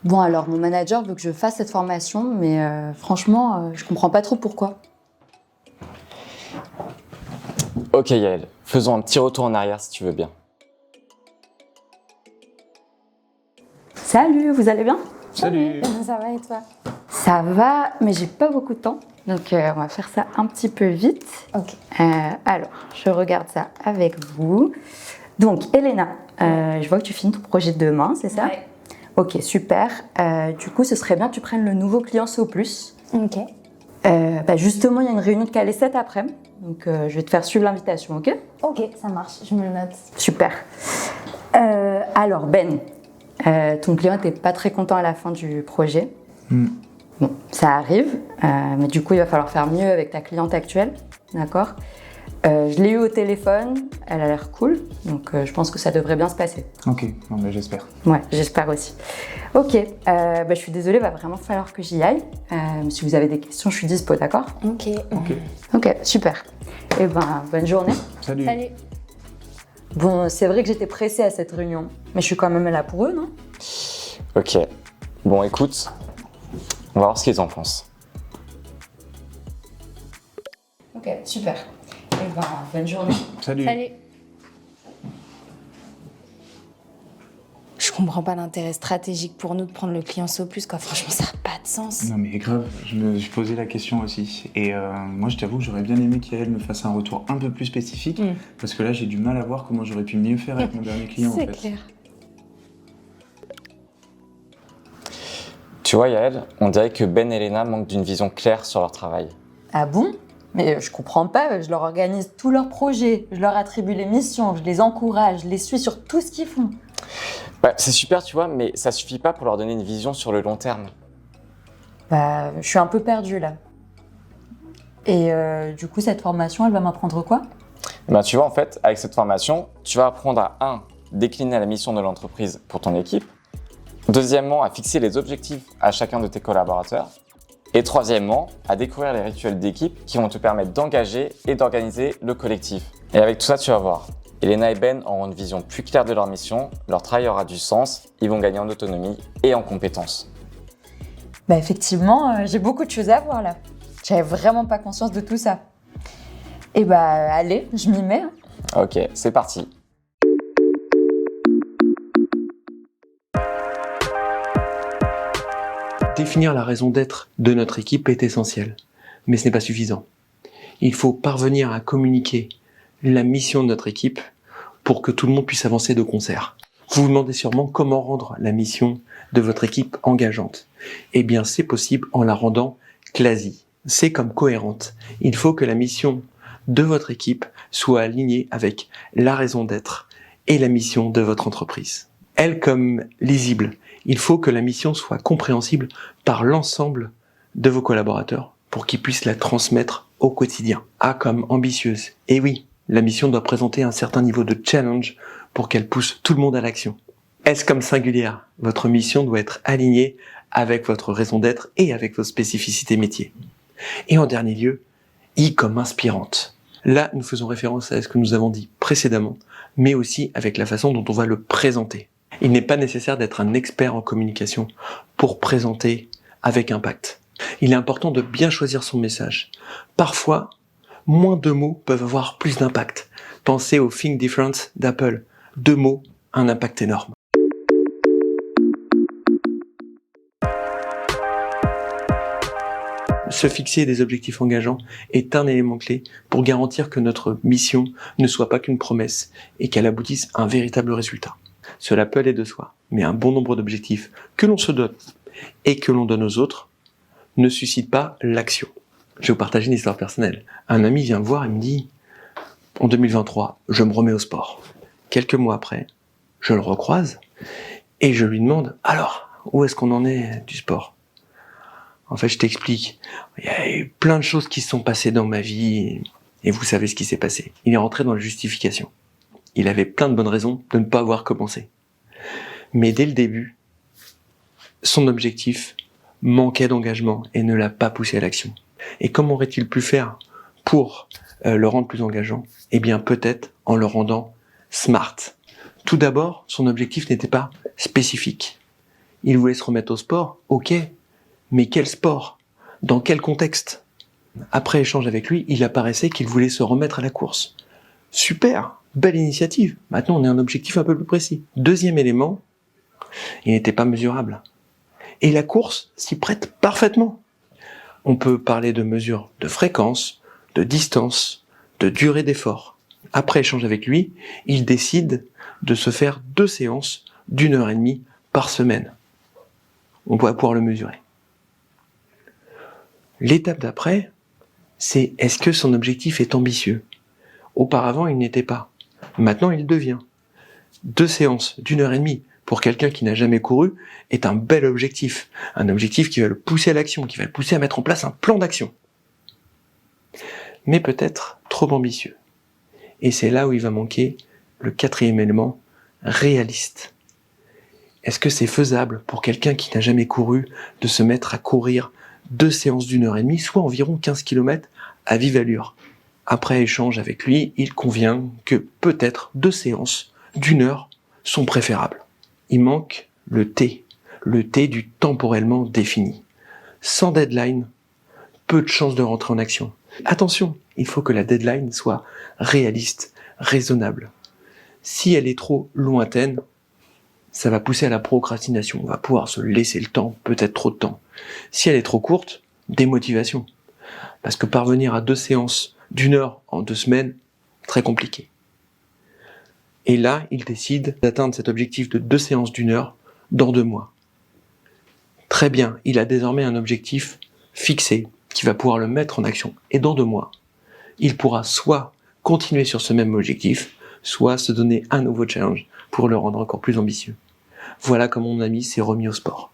Bon, alors, mon manager veut que je fasse cette formation, mais franchement, je comprends pas trop pourquoi. Ok Yael, faisons un petit retour en arrière si tu veux bien. Salut, vous allez bien? Salut. Ça va et toi? Ça va, mais j'ai pas beaucoup de temps, donc on va faire ça un petit peu vite. Ok. Alors, je regarde ça avec vous. Donc, Elena, je vois que tu finis ton projet demain, c'est ça? Ouais. Ok, super. Du coup, ce serait bien que tu prennes le nouveau client SO+. Ok. Justement, il y a une réunion de Calais cet après-midi, donc je vais te faire suivre l'invitation, ok? Ok, ça marche, je me le note. Super. Alors, Ben, ton client n'était pas très content à la fin du projet. Bon, ça arrive, mais du coup, il va falloir faire mieux avec ta cliente actuelle, d'accord? Je l'ai eu au téléphone, elle a l'air cool, donc je pense que ça devrait bien se passer. Ok, bon, bah, j'espère. Ouais, j'espère aussi. Ok, je suis désolée, il va vraiment falloir que j'y aille. Si vous avez des questions, je suis dispo, d'accord? Ok. Ok, super. Eh ben, bonne journée. Salut. Salut. Bon, c'est vrai que j'étais pressée à cette réunion, mais je suis quand même là pour eux, non? Ok, bon écoute, on va voir ce qu'ils en pensent. Ok, super. Eh ben, bonne journée. Salut. Salut. Je comprends pas l'intérêt stratégique pour nous de prendre le client SO+, quoi. Franchement, ça n'a pas de sens. Non mais grave, je me suis posé la question aussi. Et moi je t'avoue que j'aurais bien aimé qu'Yael me fasse un retour un peu plus spécifique, parce que là j'ai du mal à voir comment j'aurais pu mieux faire avec mon dernier client en C'est fait. clair. Tu vois Yael, on dirait que Ben et Elena manquent d'une vision claire sur leur travail. Ah bon? Mais je comprends pas, je leur organise tous leurs projets, je leur attribue les missions, je les encourage, je les suis sur tout ce qu'ils font. C'est super tu vois, mais ça suffit pas pour leur donner une vision sur le long terme. Je suis un peu perdue là. Et du coup, cette formation, elle va m'apprendre quoi? Tu vois en fait, avec cette formation, tu vas apprendre à décliner la mission de l'entreprise pour ton équipe. Deuxièmement, à fixer les objectifs à chacun de tes collaborateurs. Et troisièmement, à découvrir les rituels d'équipe qui vont te permettre d'engager et d'organiser le collectif. Et avec tout ça, tu vas voir, Elena et Ben auront une vision plus claire de leur mission, leur travail aura du sens, ils vont gagner en autonomie et en compétences. Effectivement, j'ai beaucoup de choses à voir là. J'avais vraiment pas conscience de tout ça. Et allez, je m'y mets. Ok, c'est parti. Définir la raison d'être de notre équipe est essentiel, mais ce n'est pas suffisant. Il faut parvenir à communiquer la mission de notre équipe pour que tout le monde puisse avancer de concert. Vous vous demandez sûrement comment rendre la mission de votre équipe engageante. Eh bien, c'est possible en la rendant quasi. C'est comme cohérente. Il faut que la mission de votre équipe soit alignée avec la raison d'être et la mission de votre entreprise. Elle comme lisible. Il faut que la mission soit compréhensible par l'ensemble de vos collaborateurs pour qu'ils puissent la transmettre au quotidien. A comme ambitieuse. Et oui, la mission doit présenter un certain niveau de challenge pour qu'elle pousse tout le monde à l'action. S comme singulière. Votre mission doit être alignée avec votre raison d'être et avec vos spécificités métiers. Et en dernier lieu, I comme inspirante. Là, nous faisons référence à ce que nous avons dit précédemment, mais aussi avec la façon dont on va le présenter. Il n'est pas nécessaire d'être un expert en communication pour présenter avec impact. Il est important de bien choisir son message. Parfois, moins de mots peuvent avoir plus d'impact. Pensez au Think Different d'Apple. 2 mots, un impact énorme. Se fixer des objectifs engageants est un élément clé pour garantir que notre mission ne soit pas qu'une promesse et qu'elle aboutisse à un véritable résultat. Cela peut aller de soi, mais un bon nombre d'objectifs que l'on se donne et que l'on donne aux autres ne suscite pas l'action. Je vais vous partager une histoire personnelle. Un ami vient me voir et me dit « En 2023, je me remets au sport. » Quelques mois après, je le recroise et je lui demande « Alors, où est-ce qu'on en est du sport ?» En fait, je t'explique. Il y a eu plein de choses qui se sont passées dans ma vie et vous savez ce qui s'est passé. Il est rentré dans la justification. Il avait plein de bonnes raisons de ne pas avoir commencé. Mais dès le début, son objectif manquait d'engagement et ne l'a pas poussé à l'action. Et comment aurait-il pu faire pour le rendre plus engageant? Eh bien, peut-être en le rendant smart. Tout d'abord, son objectif n'était pas spécifique. Il voulait se remettre au sport, ok, mais quel sport? Dans quel contexte? Après échange avec lui, il apparaissait qu'il voulait se remettre à la course. Super, belle initiative. Maintenant, on a un objectif un peu plus précis. Deuxième élément, il n'était pas mesurable. Et la course s'y prête parfaitement. On peut parler de mesures de fréquence, de distance, de durée d'effort. Après échange avec lui, il décide de se faire 2 séances d'1h30 par semaine. On va pouvoir le mesurer. L'étape d'après, c'est est-ce que son objectif est ambitieux? Auparavant, il n'était pas. Maintenant, il le devient. 2 séances d'1h30 pour quelqu'un qui n'a jamais couru est un bel objectif. Un objectif qui va le pousser à l'action, qui va le pousser à mettre en place un plan d'action. Mais peut-être trop ambitieux. Et c'est là où il va manquer le 4e élément, réaliste. Est-ce que c'est faisable pour quelqu'un qui n'a jamais couru de se mettre à courir 2 séances d'1h30, soit environ 15 km à vive allure? Après échange avec lui, il convient que peut-être 2 séances d'1 heure sont préférables. Il manque le T du temporellement défini. Sans deadline, peu de chances de rentrer en action. Attention, il faut que la deadline soit réaliste, raisonnable. Si elle est trop lointaine, ça va pousser à la procrastination. On va pouvoir se laisser le temps, peut-être trop de temps. Si elle est trop courte, démotivation. Parce que parvenir à 2 séances d'1 heure en 2 semaines, très compliqué. Et là, il décide d'atteindre cet objectif de 2 séances d'1 heure dans 2 mois. Très bien, il a désormais un objectif fixé qui va pouvoir le mettre en action. Et dans 2 mois, il pourra soit continuer sur ce même objectif, soit se donner un nouveau challenge pour le rendre encore plus ambitieux. Voilà comment mon ami s'est remis au sport.